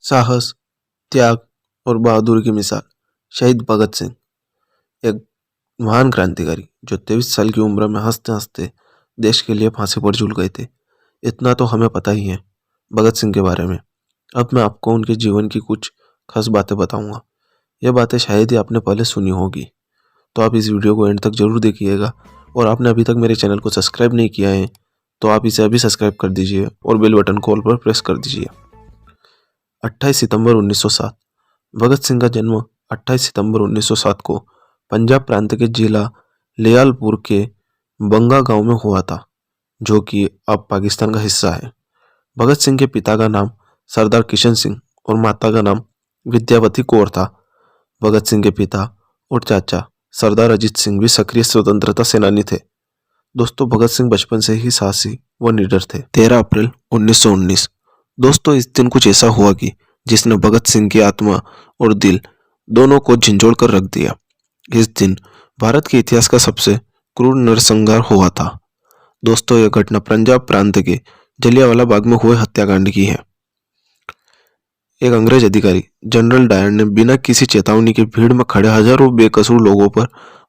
साहस, त्याग और बहादुरी की मिसाल शहीद भगत सिंह, एक महान क्रांतिकारी जो 23 साल की उम्र में हंसते हंसते देश के लिए फांसी पर झूल गए थे। इतना तो हमें पता ही है भगत सिंह के बारे में। अब मैं आपको उनके जीवन की कुछ खास बातें बताऊंगा। यह बातें शायद ही आपने पहले सुनी होगी, तो आप इस वीडियो को एंड तक जरूर देखिएगा। और आपने अभी तक मेरे चैनल को सब्सक्राइब नहीं किया है तो आप इसे अभी सब्सक्राइब कर दीजिए और बेल बटन को ऑल पर प्रेस कर दीजिए। 28 सितंबर 1907। भगत सिंह का जन्म 28 सितंबर 1907 को पंजाब प्रांत के जिला लियालपुर के बंगा गांव में हुआ था, जो कि अब पाकिस्तान का हिस्सा है। भगत सिंह के पिता का नाम सरदार किशन सिंह और माता का नाम विद्यावती कौर था। भगत सिंह के पिता और चाचा सरदार अजीत सिंह भी सक्रिय स्वतंत्रता सेनानी थे। दोस्तों, भगत सिंह बचपन से ही साहसी व निडर थे। 13 अप्रैल 1919। दोस्तों, इस दिन कुछ ऐसा हुआ कि जिसने भगत सिंह की आत्मा और दिल दोनों को झंझोड़ कर रख दिया। इस दिन भारत के इतिहास का सबसे क्रूर नरसंहार हुआ था। दोस्तों, यह घटना पंजाब प्रांत के जलियांवाला बाग में हुए हत्याकांड की है। एक अंग्रेज अधिकारी जनरल डायर ने बिना किसी चेतावनी के भीड़ में खड़े हजारों बेकसूर लोगों पर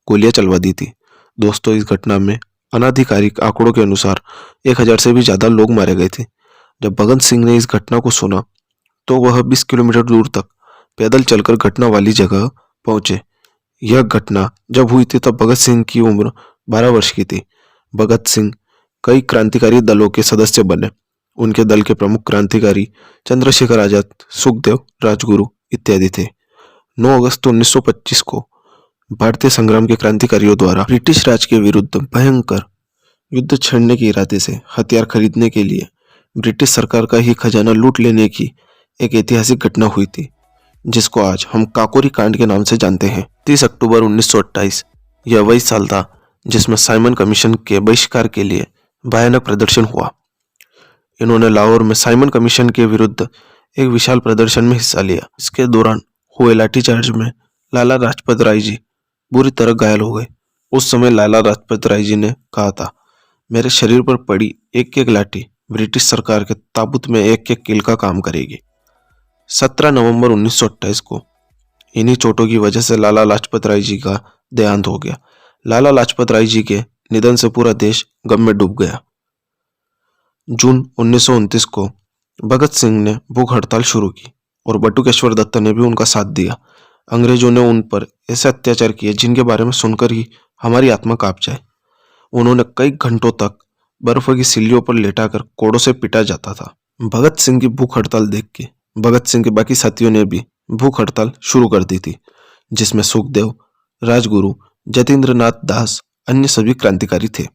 गोलियां चलवा दी थी। दोस्तों, इस घटना में अनाधिकारिक आंकड़ों के अनुसार 1000 से भी ज्यादा लोग मारे गए थे। जब भगत सिंह ने इस घटना को सुना तो वह 20 किलोमीटर दूर तक पैदल चलकर घटना वाली जगह पहुंचे। यह घटना जब हुई थी तब भगत सिंह की उम्र 12 वर्ष की थी। भगत सिंह कई क्रांतिकारी दलों के सदस्य बने। उनके दल के प्रमुख क्रांतिकारी चंद्रशेखर आजाद, सुखदेव, राजगुरु इत्यादि थे। 9 अगस्त 1925 को भारतीय संग्राम के क्रांतिकारियों द्वारा ब्रिटिश राज के विरुद्ध भयंकर युद्ध छेड़ने के इरादे से हथियार खरीदने के लिए ब्रिटिश सरकार का ही खजाना लूट लेने की एक ऐतिहासिक घटना हुई थी, जिसको आज हम काकोरी कांड के नाम से जानते हैं। 30 अक्टूबर 1928 यह वही साल था जिसमें साइमन कमीशन के बहिष्कार के लिए भयानक प्रदर्शन हुआ। इन्होंने लाहौर में साइमन कमीशन के विरुद्ध एक विशाल प्रदर्शन में हिस्सा लिया। इसके दौरान हुए लाठीचार्ज में लाला लाजपत राय जी बुरी तरह घायल हो गए। उस समय लाला लाजपत राय जी ने कहा था, मेरे शरीर पर पड़ी एक एक लाठी ब्रिटिश सरकार के ताबूत में एक एक कील का काम करेगी। 17 नवंबर 1928 को इन्हीं चोटों की वजह से लाला लाजपत राय जी का देहांत हो गया। लाला लाजपत राय जी के निधन से पूरा देश गम में डूब गया। जून 1929 को भगत सिंह ने भूख हड़ताल शुरू की और बटुकेश्वर दत्त ने भी उनका साथ दिया। अंग्रेजों ने उन पर ऐसे अत्याचार किए जिनके बारे में सुनकर ही हमारी आत्मा कांप जाए। उन्होंने कई घंटों तक बर्फ की सिल्लियों पर लेटाकर कोड़ों से पीटा जाता था। भगत सिंह की भूख हड़ताल देख के भगत सिंह के बाकी साथियों ने भी भूख हड़ताल शुरू कर दी थी, जिसमें सुखदेव, राजगुरु, जतीन्द्र नाथ दास अन्य सभी क्रांतिकारी थे।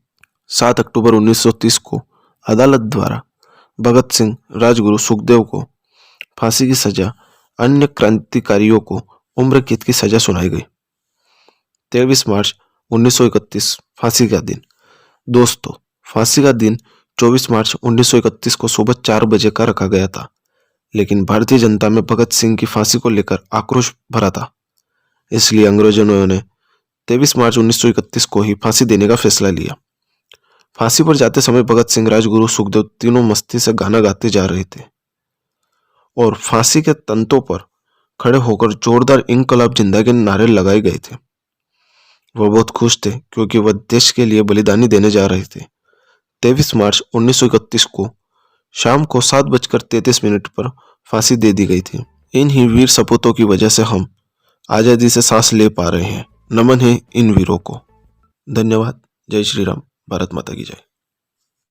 7 अक्टूबर 1930 को अदालत द्वारा भगत सिंह, राजगुरु, सुखदेव को फांसी की सजा, अन्य क्रांतिकारियों को उम्र कैद की सजा सुनाई गई। 23 मार्च 1931 फांसी का दिन। दोस्तों, फांसी का दिन 24 मार्च 1931 को सुबह 4 बजे का रखा गया था, लेकिन भारतीय जनता में भगत सिंह की फांसी को लेकर आक्रोश भरा था। इसलिए अंग्रेजों ने 23 मार्च 1931 को ही फांसी देने का फैसला लिया। फांसी पर जाते समय भगत सिंह, राजगुरु, सुखदेव तीनों मस्ती से गाना गाते जा रहे थे और फांसी के तंतों पर खड़े होकर जोरदार इंकलाब जिंदा के नारे लगाए गए थे। वह बहुत खुश थे क्योंकि वह देश के लिए बलिदानी देने जा रहे थे। 23 मार्च 1931 को शाम को 7:33 पर फांसी दे दी गई थी। इन ही वीर सपूतों की वजह से हम आजादी से सांस ले पा रहे हैं। नमन है इन वीरों को। धन्यवाद। जय श्री राम। भारत माता की जय।